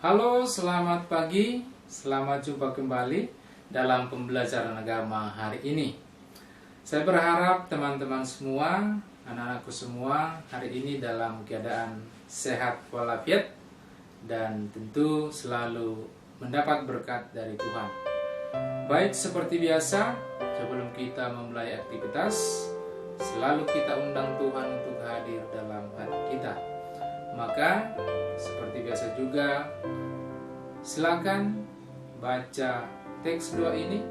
Halo, selamat pagi. Selamat jumpa kembali dalam pembelajaran agama hari ini. Saya berharap teman-teman semua, anak-anakku semua hari ini dalam keadaan sehat walafiat dan tentu selalu mendapat berkat dari Tuhan. Baik, seperti biasa, sebelum kita memulai aktivitas, selalu kita undang Tuhan untuk hadir dalam hati kita. Maka seperti biasa juga, silakan baca teks doa ini,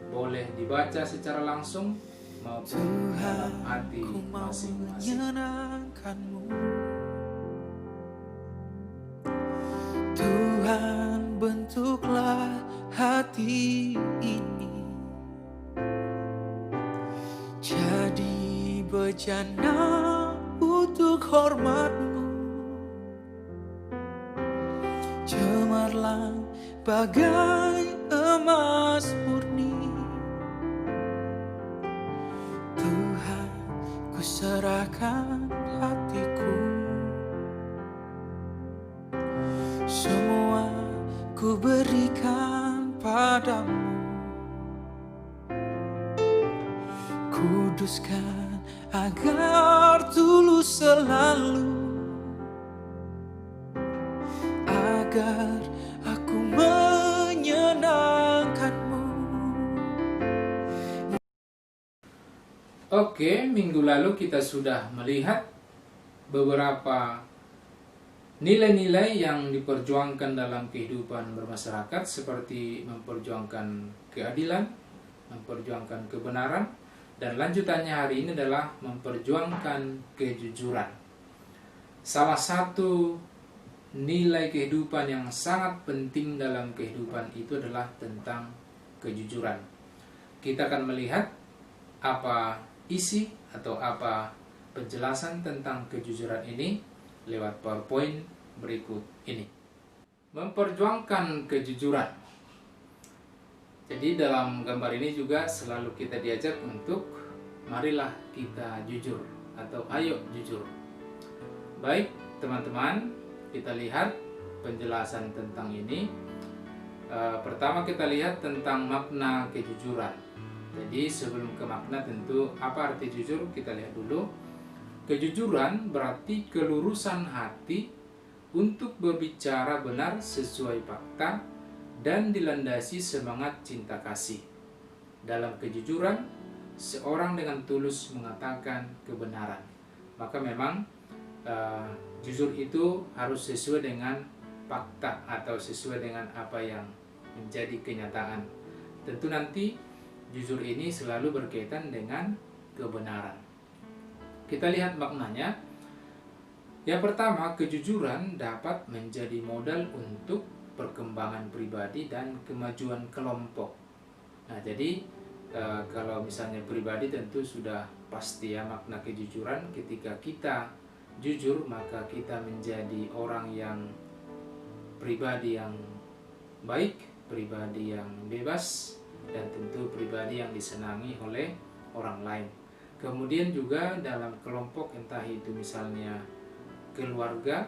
boleh dibaca secara langsung maupun dalam hati masing-masing. Tuhan, bentuklah hati ini jadi bejana untuk hormat-Mu, cemerlang bagai emas murni. Tuhan, ku serahkan hatiku, semua ku berikan padamu. Kuduskan agar tulus selalu, agar aku menyenangkan-Mu. Oke, minggu lalu kita sudah melihat beberapa nilai-nilai yang diperjuangkan dalam kehidupan bermasyarakat, seperti memperjuangkan keadilan, memperjuangkan kebenaran, dan lanjutannya hari ini adalah memperjuangkan kejujuran. Salah satu nilai kehidupan yang sangat penting dalam kehidupan itu adalah tentang kejujuran. Kita akan melihat apa isi atau apa penjelasan tentang kejujuran ini lewat PowerPoint berikut ini. Memperjuangkan kejujuran. Jadi dalam gambar ini juga selalu kita diajak untuk marilah kita jujur atau ayo jujur. Baik teman-teman, kita lihat penjelasan tentang ini. Pertama kita lihat tentang makna kejujuran. Jadi sebelum ke makna tentu apa arti jujur kita lihat dulu. Kejujuran berarti kelurusan hati untuk berbicara benar sesuai fakta dan dilandasi semangat cinta kasih. Dalam kejujuran, seorang dengan tulus mengatakan kebenaran. Maka memang jujur itu harus sesuai dengan fakta atau sesuai dengan apa yang menjadi kenyataan. Tentu nanti jujur ini selalu berkaitan dengan kebenaran. Kita lihat maknanya. Yang pertama, kejujuran dapat menjadi modal untuk perkembangan pribadi dan kemajuan kelompok. Nah, jadi kalau misalnya pribadi tentu sudah pasti ya makna kejujuran. Ketika kita jujur, maka kita menjadi orang yang pribadi yang baik, pribadi yang bebas, dan tentu pribadi yang disenangi oleh orang lain. Kemudian juga dalam kelompok, entah itu misalnya keluarga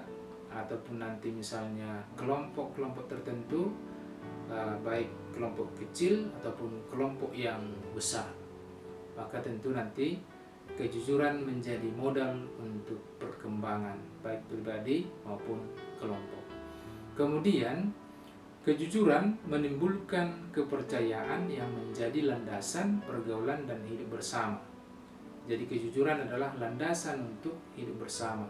ataupun nanti misalnya kelompok-kelompok tertentu, baik kelompok kecil ataupun kelompok yang besar, maka tentu nanti kejujuran menjadi modal untuk perkembangan baik pribadi maupun kelompok. Kemudian kejujuran menimbulkan kepercayaan yang menjadi landasan pergaulan dan hidup bersama. Jadi kejujuran adalah landasan untuk hidup bersama.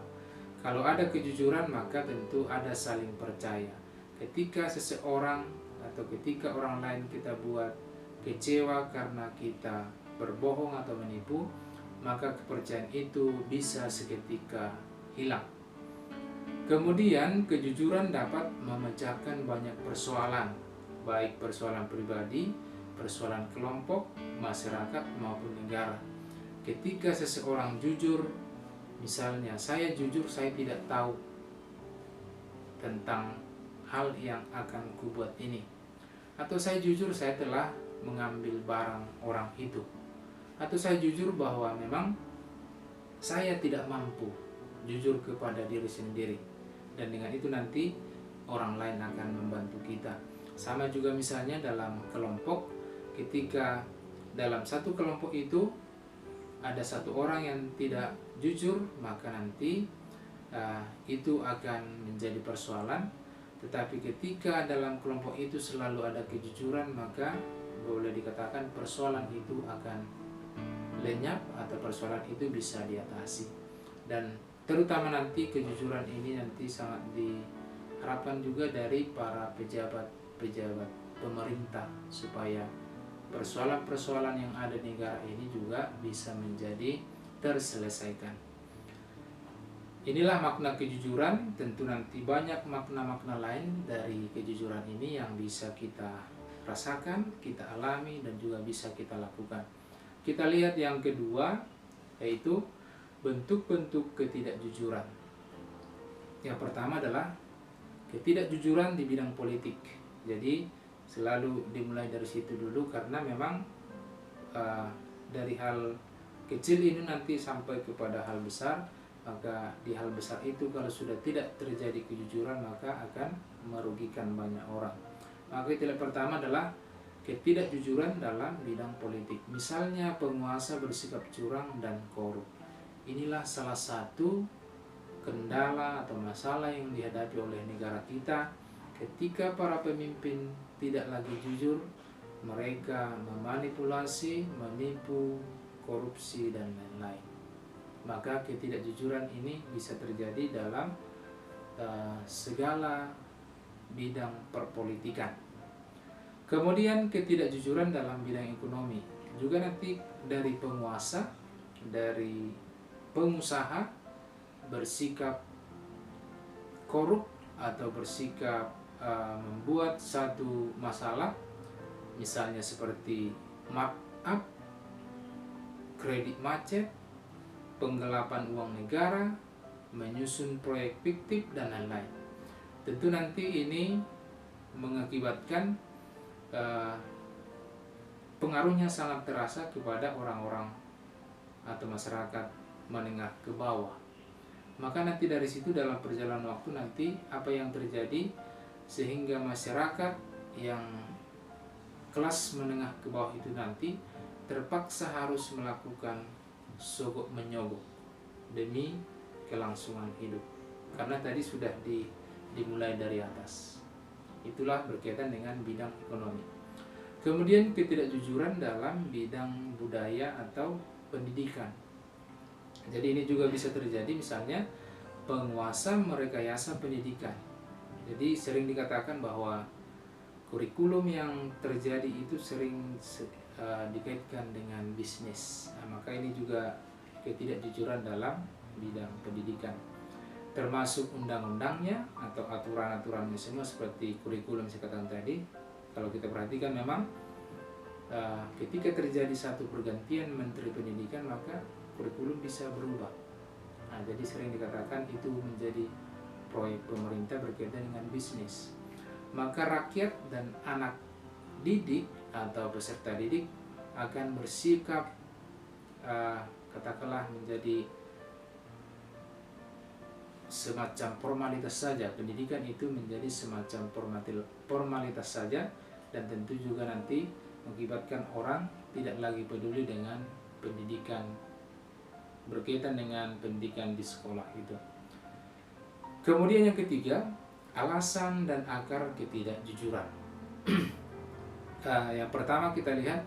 Kalau ada kejujuran, maka tentu ada saling percaya. Ketika seseorang atau ketika orang lain kita buat kecewa karena kita berbohong atau menipu, maka kepercayaan itu bisa seketika hilang. Kemudian kejujuran dapat memecahkan banyak persoalan, baik persoalan pribadi, persoalan kelompok, masyarakat maupun negara. Ketika seseorang jujur, misalnya saya jujur saya tidak tahu tentang hal yang akan kubuat ini, atau saya jujur saya telah mengambil barang orang itu, atau saya jujur bahwa memang saya tidak mampu, jujur kepada diri sendiri. Dan dengan itu nanti orang lain akan membantu kita. Sama juga misalnya dalam kelompok, ketika dalam satu kelompok itu ada satu orang yang tidak jujur, maka nanti itu akan menjadi persoalan. Tetapi ketika dalam kelompok itu selalu ada kejujuran, maka boleh dikatakan persoalan itu akan lenyap atau persoalan itu bisa diatasi. Dan terutama nanti kejujuran ini nanti sangat diharapkan juga dari para pejabat pemerintah, supaya persoalan-persoalan yang ada di negara ini juga bisa menjadi terselesaikan. Inilah makna kejujuran. Tentu nanti banyak makna-makna lain dari kejujuran ini yang bisa kita rasakan, kita alami, dan juga bisa kita lakukan. Kita lihat yang kedua, yaitu bentuk-bentuk ketidakjujuran. Yang pertama adalah ketidakjujuran di bidang politik. Jadi selalu dimulai dari situ dulu, karena memang dari hal kecil ini nanti sampai kepada hal besar. Maka di hal besar itu kalau sudah tidak terjadi kejujuran, maka akan merugikan banyak orang. Maka yang pertama adalah ketidakjujuran dalam bidang politik. Misalnya penguasa bersikap curang dan korup. Inilah salah satu kendala atau masalah yang dihadapi oleh negara kita. Ketika para pemimpin tidak lagi jujur, mereka memanipulasi, menipu, korupsi, dan lain-lain. Maka ketidakjujuran ini bisa terjadi dalam segala bidang perpolitikan. Kemudian ketidakjujuran dalam bidang ekonomi. Juga nanti dari penguasa, dari pengusaha bersikap korup atau bersikap membuat satu masalah, misalnya seperti markup, kredit macet, penggelapan uang negara, menyusun proyek fiktif, dan lain-lain. Tentu nanti ini mengakibatkan pengaruhnya sangat terasa kepada orang-orang atau masyarakat menengah ke bawah. Maka nanti dari situ dalam perjalanan waktu nanti apa yang terjadi, sehingga masyarakat yang kelas menengah ke bawah itu nanti terpaksa harus melakukan sogok menyogok demi kelangsungan hidup, karena tadi sudah dimulai dari atas. Itulah berkaitan dengan bidang ekonomi. Kemudian ketidakjujuran dalam bidang budaya atau pendidikan. Jadi ini juga bisa terjadi, misalnya penguasa merekayasa pendidikan. Jadi sering dikatakan bahwa kurikulum yang terjadi itu sering dikaitkan dengan bisnis. Maka ini juga ketidakjujuran dalam bidang pendidikan, termasuk undang-undangnya atau aturan-aturannya semua seperti kurikulum saya katakan tadi. Kalau kita perhatikan memang ketika terjadi satu pergantian menteri pendidikan, maka kurikulum bisa berubah. Jadi sering dikatakan itu menjadi proyek pemerintah berkaitan dengan bisnis. Maka rakyat dan anak didik atau peserta didik akan bersikap katakanlah menjadi semacam formalitas saja. Pendidikan itu menjadi semacam formalitas saja, dan tentu juga nanti mengakibatkan orang tidak lagi peduli dengan pendidikan berkaitan dengan pendidikan di sekolah itu. Kemudian yang ketiga, alasan dan akar ketidakjujuran. Yang pertama kita lihat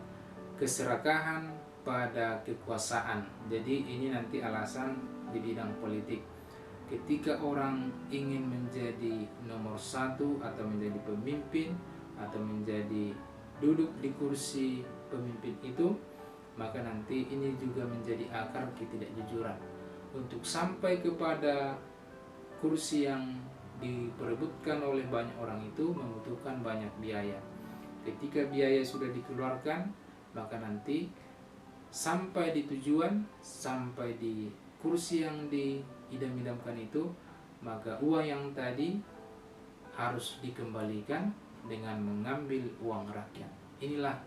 keserakahan pada kekuasaan. Jadi ini nanti alasan di bidang politik. Ketika orang ingin menjadi nomor satu atau menjadi pemimpin atau menjadi duduk di kursi pemimpin itu, maka nanti ini juga menjadi akar ketidakjujuran. Untuk sampai kepada kursi yang diperebutkan oleh banyak orang itu membutuhkan banyak biaya. Ketika biaya sudah dikeluarkan, maka nanti sampai di tujuan, sampai di kursi yang diidam-idamkan itu, maka uang yang tadi harus dikembalikan dengan mengambil uang rakyat. Inilah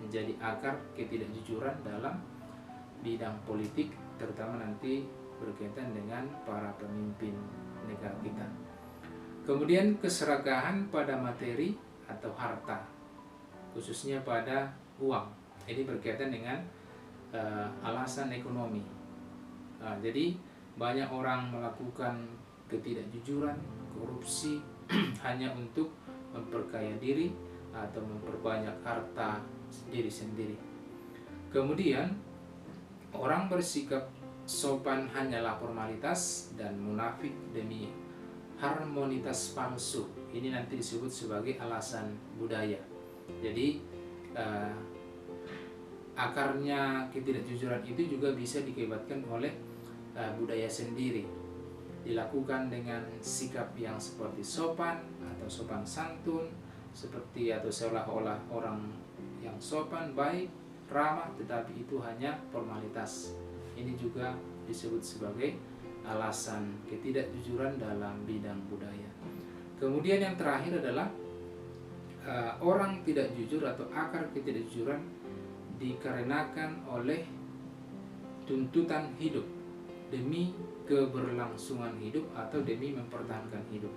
menjadi akar ketidakjujuran dalam bidang politik, terutama nanti berkaitan dengan para pemimpin negara kita. Kemudian keserakahan pada materi atau harta, khususnya pada uang. Ini berkaitan dengan alasan ekonomi. Jadi banyak orang melakukan ketidakjujuran, korupsi hanya untuk memperkaya diri atau memperbanyak harta diri sendiri. Kemudian orang bersikap sopan hanyalah formalitas dan munafik demi harmonitas palsu. Ini nanti disebut sebagai alasan budaya. Jadi akarnya ketidakjujuran itu juga bisa dikibatkan oleh budaya sendiri, dilakukan dengan sikap yang seperti sopan atau sopan santun, seperti atau seolah-olah orang yang sopan, baik, ramah, tetapi itu hanya formalitas. Ini juga disebut sebagai alasan ketidakjujuran dalam bidang budaya. Kemudian yang terakhir adalah orang tidak jujur atau akar ketidakjujuran dikarenakan oleh tuntutan hidup demi keberlangsungan hidup atau demi mempertahankan hidup.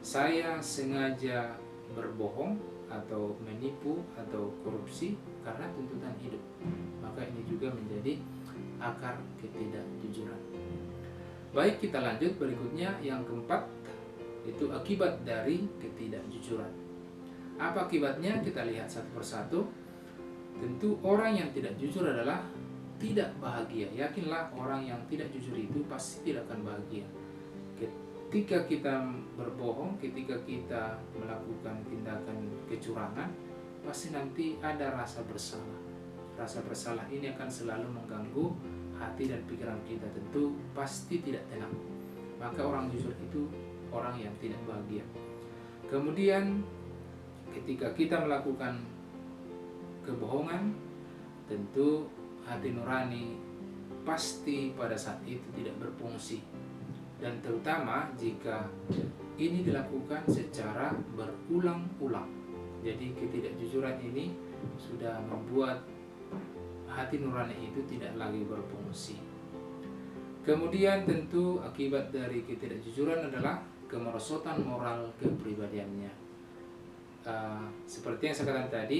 Saya sengaja berbohong atau menipu atau korupsi karena tuntutan hidup. Maka ini juga menjadi akar ketidakjujuran. Baik, kita lanjut berikutnya. Yang keempat, itu akibat dari ketidakjujuran. Apa akibatnya? Kita lihat satu persatu. Tentu orang yang tidak jujur adalah tidak bahagia. Yakinlah, orang yang tidak jujur itu pasti tidak akan bahagia. Ketika kita berbohong, ketika kita melakukan tindakan kecurangan, pasti nanti ada rasa bersalah. Rasa bersalah ini akan selalu mengganggu hati dan pikiran kita, tentu pasti tidak tenang. Maka orang jujur itu orang yang tidak bahagia. Kemudian ketika kita melakukan kebohongan, tentu hati nurani pasti pada saat itu tidak berfungsi, dan terutama jika ini dilakukan secara berulang-ulang. Jadi ketidakjujuran ini sudah membuat hati nurani itu tidak lagi berfungsi. Kemudian tentu akibat dari ketidakjujuran adalah kemerosotan moral kepribadiannya. Seperti yang saya katakan tadi,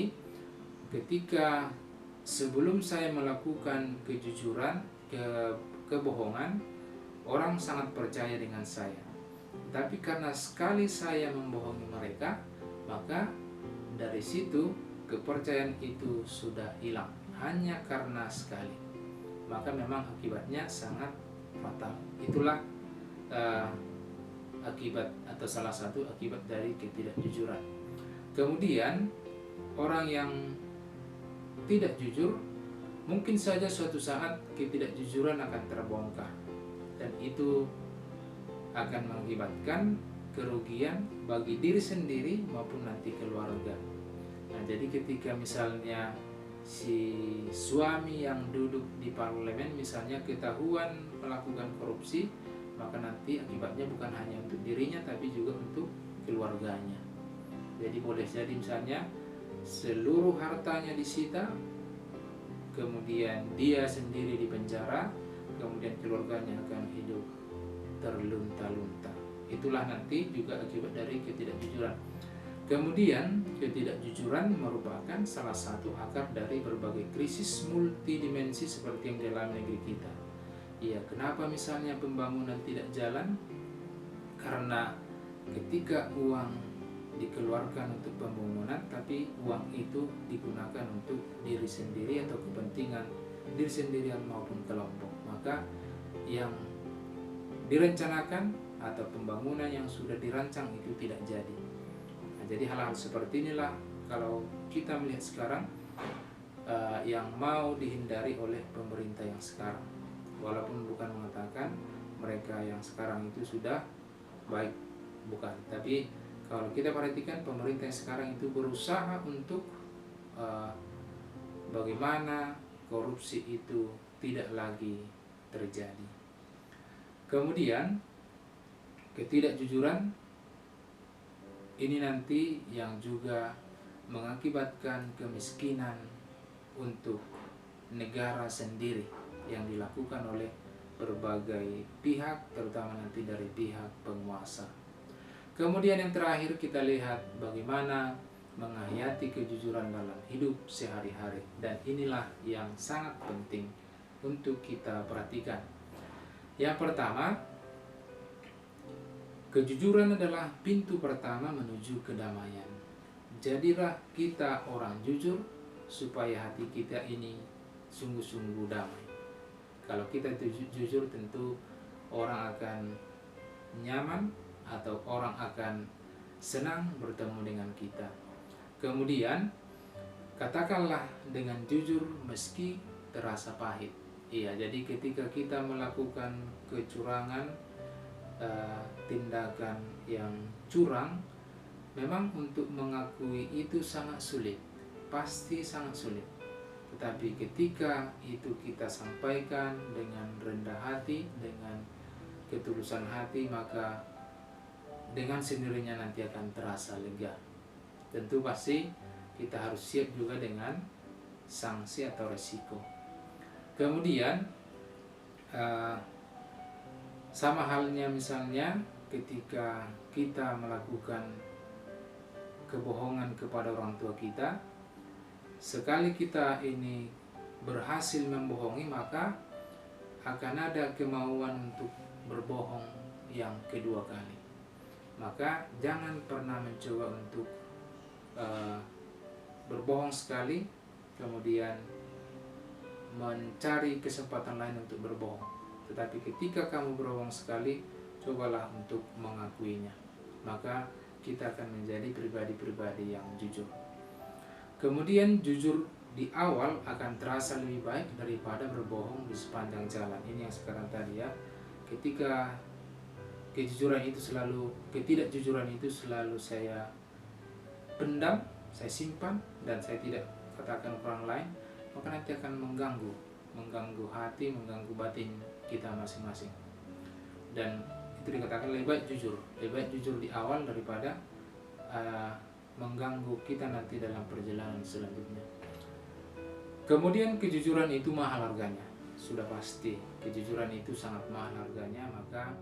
ketika sebelum saya melakukan kejujuran, kebohongan, orang sangat percaya dengan saya. Tapi karena sekali saya membohongi mereka, maka dari situ kepercayaan itu sudah hilang hanya karena sekali. Maka memang akibatnya sangat fatal. Itulah akibat atau salah satu akibat dari ketidakjujuran. Kemudian orang yang tidak jujur, mungkin saja suatu saat ketidakjujuran akan terbongkar, dan itu akan mengakibatkan kerugian bagi diri sendiri maupun nanti keluarga. Nah, jadi ketika misalnya si suami yang duduk di parlemen misalnya ketahuan melakukan korupsi, maka nanti akibatnya bukan hanya untuk dirinya tapi juga untuk keluarganya. Jadi boleh jadi misalnya seluruh hartanya disita, kemudian dia sendiri dipenjara, kemudian keluarganya akan hidup terlunta-lunta. Itulah nanti juga akibat dari ketidakjujuran. Kemudian ketidakjujuran merupakan salah satu akar dari berbagai krisis multidimensi seperti yang dalam negeri kita. Ya, kenapa misalnya pembangunan tidak jalan? Karena ketika uang dikeluarkan untuk pembangunan, tapi uang itu digunakan untuk diri sendiri atau kepentingan diri sendirian maupun kelompok, maka yang direncanakan atau pembangunan yang sudah dirancang itu tidak jadi. Nah, jadi hal-hal seperti inilah kalau kita melihat sekarang yang mau dihindari oleh pemerintah yang sekarang. Walaupun bukan mengatakan mereka yang sekarang itu sudah baik, bukan, tapi kalau kita perhatikan pemerintah yang sekarang itu berusaha untuk bagaimana korupsi itu tidak lagi terjadi. Kemudian ketidakjujuran ini nanti yang juga mengakibatkan kemiskinan untuk negara sendiri yang dilakukan oleh berbagai pihak, terutama nanti dari pihak penguasa. Kemudian yang terakhir kita lihat bagaimana menghayati kejujuran dalam hidup sehari-hari. Dan inilah yang sangat penting untuk kita perhatikan. Yang pertama, kejujuran adalah pintu pertama menuju kedamaian. Jadilah kita orang jujur supaya hati kita ini sungguh-sungguh damai. Kalau kita jujur, tentu orang akan nyaman atau orang akan senang bertemu dengan kita. Kemudian katakanlah dengan jujur meski terasa pahit. Iya, jadi ketika kita melakukan kecurangan, tindakan yang curang, memang untuk mengakui itu sangat sulit, pasti sangat sulit. Tetapi ketika itu kita sampaikan dengan rendah hati, dengan ketulusan hati, maka dengan sendirinya nanti akan terasa lega. Tentu pasti kita harus siap juga dengan sanksi atau resiko. Kemudian sama halnya misalnya ketika kita melakukan kebohongan kepada orang tua kita, sekali kita ini berhasil membohongi, maka akan ada kemauan untuk berbohong yang kedua kali. Maka jangan pernah mencoba untuk berbohong sekali, kemudian mencari kesempatan lain untuk berbohong. Tetapi ketika kamu berbohong sekali, cobalah untuk mengakuinya. Maka kita akan menjadi pribadi-pribadi yang jujur. Kemudian jujur di awal akan terasa lebih baik daripada berbohong di sepanjang jalan. Ini yang sekarang tadi ya. Ketika ketidakjujuran itu selalu saya pendam, saya simpan, dan saya tidak katakan ke orang lain, maka nanti akan mengganggu hati, mengganggu batin kita masing-masing. Dan itu dikatakan lebih baik jujur di awal daripada mengganggu kita nanti dalam perjalanan selanjutnya. Kemudian kejujuran itu mahal harganya, sudah pasti kejujuran itu sangat mahal harganya. Maka